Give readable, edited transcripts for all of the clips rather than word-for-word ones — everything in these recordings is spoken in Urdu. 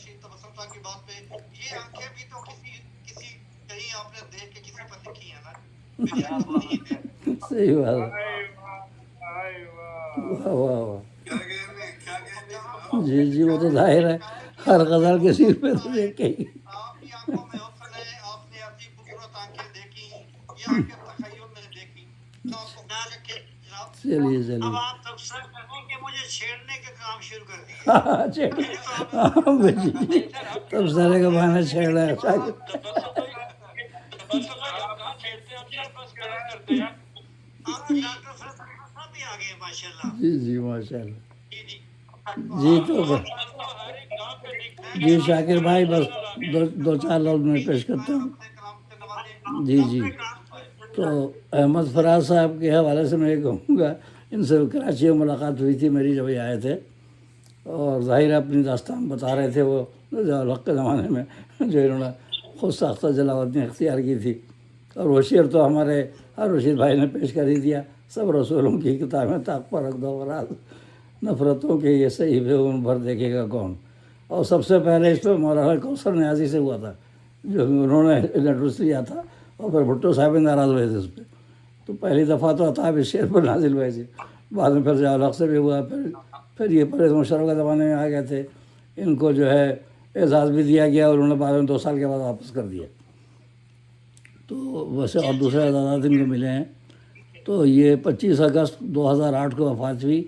رشید تبسم صاحب کی بات پہ، یہ آنکھیں بھی تو کسی کہیں آپ نے دیکھ کے کسی پر لکھی ہیں نا، میری آنکھ نہیں ہے۔ صحیح بات ہے، واہ واہ واہ، جی جی وہ تو ظاہر ہے ہر غزل کے سیر پہ تو دیکھ کے ہی۔ آپ کی آنکھوں میں حسن ہے، آپ نے ایسی خوبصورت آنکھیں دیکھی، یہ آنکھیں تخیل میں دیکھی، تو آپ کو خیال رکھے جناب۔ چلیے چلیے، اب آپ تب سر کریں کہ مجھے چھیڑنے کے کام شروع کر دیے۔ جی تب سارے کا بہانا چھیڑ رہا ہے شاکر۔ جی جی ماشاء اللہ، جی تو جی شاکر بھائی بس دو چار لفظ میں پیش کرتا ہوں۔ جی جی تو احمد فراز صاحب کے حوالے سے میں یہ کہوں گا، ان سے کراچی میں ملاقات ہوئی تھی میری جب یہ آئے تھے، اور ظاہر اپنی داستان بتا رہے تھے وہ الحق کے زمانے میں جو انہوں نے خود ساختہ جلاوطنی اختیار کی تھی، اور وہ شعر تو ہمارے ہر رشید بھائی نے پیش کر ہی دیا، سب رسولوں کی کتابیں طاق پر رکھ دو فراز، نفرتوں کے یہ صحیفے ان بھر دیکھے گا کون۔ اور سب سے پہلے اس پہ مولانا کوثر نیازی سے ہوا تھا، جو انہوں نے انٹروس لیا تھا، اور پھر بھٹو صاحب ناراض ہوئے تھے اس پہ، تو پہلی دفعہ تو عطا اس شعر پر نازل ہوئے تھے، بعد میں پھر ضیاء الحق سے بھی ہوا، پھر یہ پرویز مشرف کے زمانے میں آ گئے تھے، ان کو جو ہے اعزاز بھی دیا گیا، اور انہوں نے بعد میں 2 سال کے بعد واپس کر دیا۔ تو ویسے اور دوسرے اعزازات ان کو ملے ہیں۔ تو یہ 25 اگست 2008 کو وفات ہوئی،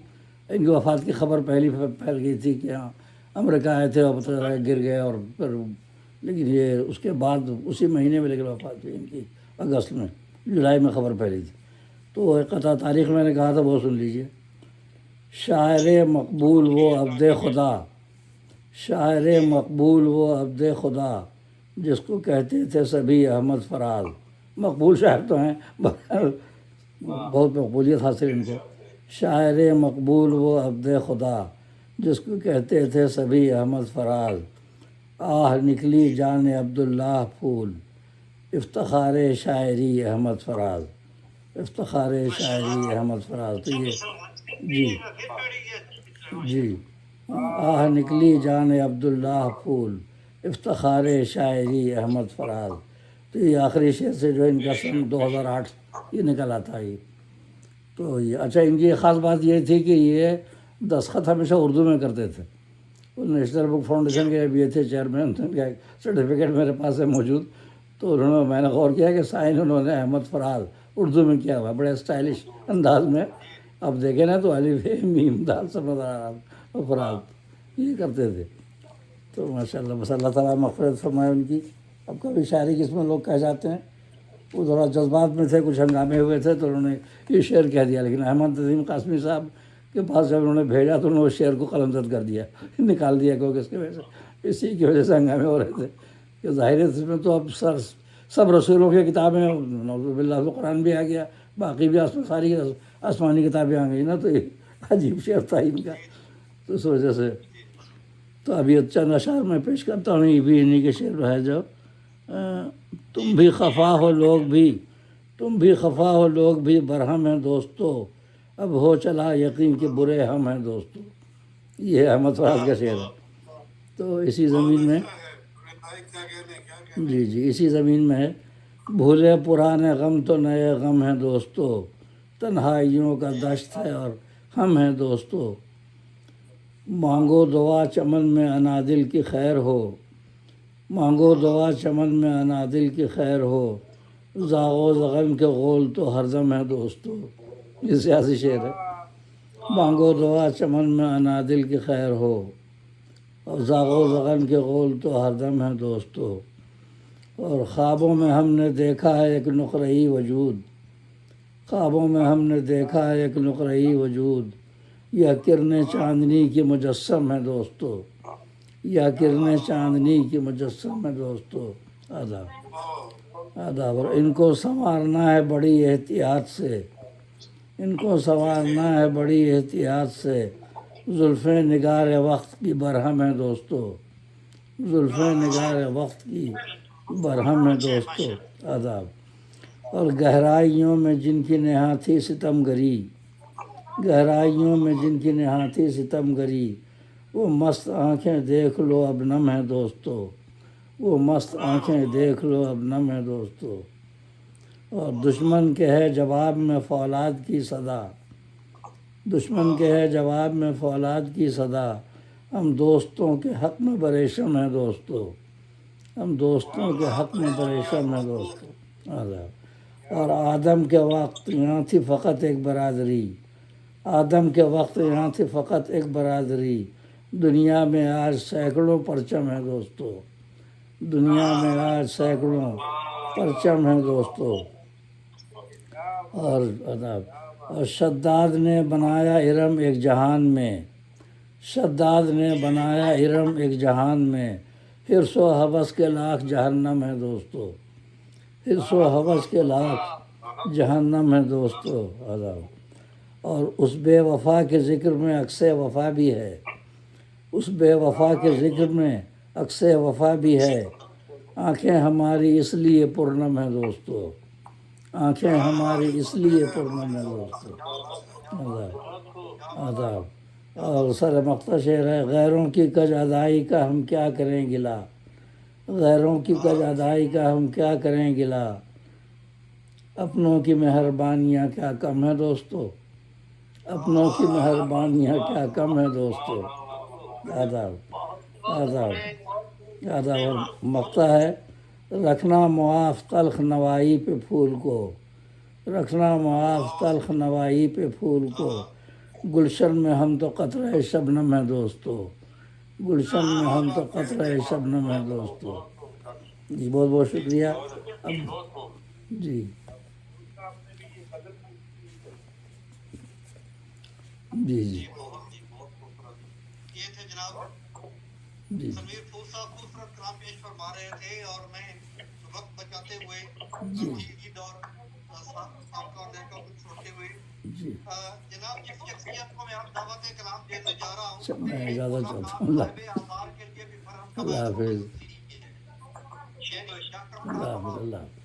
ان کی وفات کی خبر پہلی پھیل گئی تھی کہ ہاں امریکہ آئے تھے اور پتہ چلا گر گئے، اور پھر لیکن یہ اس کے بعد اسی مہینے میں لیکن وفات ہوئی ان کی، اگست میں، جولائی میں خبر پھیلی تھی۔ تو ایک قطعہ تاریخ میں نے کہا تھا وہ سن لیجئے۔ شاعر مقبول وہ عبد خدا، شاعر مقبول وہ عبد خدا، جس کو کہتے تھے سبھی احمد فراز۔ مقبول شاعر تو ہیں، بہت مقبولیت حاصل ان کو۔ شاعر مقبول وہ عبد خدا، جس کو کہتے تھے سبھی احمد فراز، آہ نکلی جان عبداللہ پھول، افتخار شاعری احمد فراز، افتخار شاعری احمد فراز۔ تو یہ جی جی، آہ نکلی جان عبداللہ پھول، افتخار شاعری احمد فراز۔ تو یہ آخری شعر سے جو ان کا سن 2008 یہ نکلا تھا یہ۔ تو یہ اچھا، ان کی خاص بات یہ تھی کہ یہ دستخط ہمیشہ اردو میں کرتے تھے۔ نیشنل بک فاؤنڈیشن کے بھی تھے چیئرمین، ان کا ایک سرٹیفکیٹ میرے پاس ہے موجود، تو میں نے غور کیا کہ سائن انہوں نے احمد فراز اردو میں کیا ہوا ہے، بڑے اسٹائلش انداز میں۔ اب دیکھیں نا تو الف میم دال سب نظر آ رہا، فراز یہ کرتے تھے۔ تو ماشاء اللہ، بس اللہ تعالیٰ مغفرت فرمائے ان کی۔ اب کبھی شاعری کس میں لوگ کہہ جاتے ہیں، وہ ذرا جذبات میں تھے، کچھ ہنگامے ہوئے تھے تو انہوں نے یہ شعر کہہ دیا، لیکن احمد عظیم قاسمی صاحب کے پاس جب انہوں نے بھیجا تو انہوں نے اس شعر کو قلم زد کر دیا، نکال دیا، کیونکہ اس کی وجہ سے، اسی کی وجہ سے ہنگامے ہو رہے تھے کہ ظاہر ہے اس میں تو اب سب رسولوں کی کتابیں، نعوذ باللہ قرآن بھی آ گیا، باقی بھی ساری آسمانی کتابیں آ گئی نا، تو یہ عجیب شعر تھا ان کا، تو اس وجہ سے۔ تو ابھی چند اشعار میں پیش کرتا ہوں، یہ بھی انہی کے شعر ہے جو تم بھی خفا ہو لوگ بھی، تم بھی خفا ہو لوگ بھی برہم ہیں دوستو، اب ہو چلا یقین کہ برے ہم ہیں دوستو۔ یہ احمد فراز کا شعر ہے۔ تو اسی زمین میں جی جی اسی زمین میں ہے، بھولے پرانے غم تو نئے غم ہیں دوستو، تنہائیوں کا دشت ہے اور ہم ہیں دوستو، مانگو دعا چمن میں انادل کی خیر ہو، مانگو دعا چمن میں انادل کی خیر ہو، زاغ و زغن کے غول تو ہر دم ہے دوستو۔ یہ سیاسی شعر ہے۔ مانگو دعا چمن میں انادل کی خیر ہو، اور زاغ و زغن کے غول تو ہر دم ہے دوستو، اور خوابوں میں ہم نے دیکھا ہے ایک نقرئی وجود، خوابوں میں ہم نے دیکھا ہے ایک نقرئی وجود، یہ کرن چاندنی کی مجسم ہے دوستو، یا کرن چاندنی کی مجسم ہے دوستو۔ آداب آداب۔ اور ان کو سنوارنا ہے بڑی احتیاط سے، ان کو سنوارنا ہے بڑی احتیاط سے، زلفیں نگار وقت کی برہم ہے دوستو، زلفیں نگار وقت کی برہم ہے دوستو۔ آداب۔ اور گہرائیوں میں جن کی نہا تھی ستم گری، گہرائیوں میں جن کی نہا تھی ستم گری، وہ مست آنکھیں دیکھ لو اب نم ہے دوستو، وہ مست آنکھیں دیکھ لو اب نم ہے دوستو، اور دشمن کے ہے جواب میں فولاد کی صدا، دشمن کے ہے جواب میں فولاد کی صدا، ہم دوستوں کے حق میں پریشم ہیں دوستو، ہم دوستوں کے حق میں پریشم ہیں دوستو۔ اور آدم کے وقت یہاں تھی فقط ایک برادری، آدم کے وقت یہاں تھی فقط ایک برادری، دنیا میں آج سینکڑوں پرچم ہیں دوستو، دنیا میں آج سینکڑوں پرچم ہیں دوستو۔ اور شداد نے بنایا ارم ایک جہان میں، شداد نے بنایا ارم ایک جہان میں، حرص و ہوس کے لاکھ جہنم ہے دوستو، حرص و ہوس کے لاکھ جہنم ہے دوستو۔ اور اس بے وفا کے ذکر میں عکس وفا بھی ہے، اس بے وفا کے ذکر میں عکس وفا بھی ہے، آنکھیں ہماری اس لیے پرنم ہے دوستو، آنکھیں ہماری اس لیے پرنم ہے دوستو۔ آداب۔ اور سر مقطع شعر ہے، غیروں کی کج ادائی کا ہم کیا کریں گلا، غیروں کی کج ادائی کا ہم کیا کریں گلا، اپنوں کی مہربانیاں کیا کم ہے دوستو، اپنوں کی مہربانیاں کیا کم ہے دوستو۔ آداب آداب آداب۔ اور مقطع ہے، رکھنا معاف تلخ نوائی پہ پھول کو، رکھنا معاف تلخ نوائی پہ پھول کو، گلشن میں ہم تو قطرہ شبنم ہے دوستو، گلشن میں ہم تو قطرہ شبنم ہے دوستو۔ جی بہت بہت شکریہ۔ اب جی جی جی بہت خوبصورت یہ تھے جناب جی سمیر پھول صاحب، خوبصورت کلام پیش فرما رہے تھے، اور میں وقت بچاتے ہوئے جی عید اور آپ کا نیٹا کچھ چھوڑتے ہوئے جی جناب جس شخصیت کو میں اب دعوت کلام دینے جا رہا اچھا، ہوں، میں ایک اجازت پورا چاہتا کام ہوں۔ صاحب آزار کے لیے بھی فرہم کا اللہ باعث حافظ، خصوصی ہے۔ شیخ اللہ حافظ، اللہ حافظ۔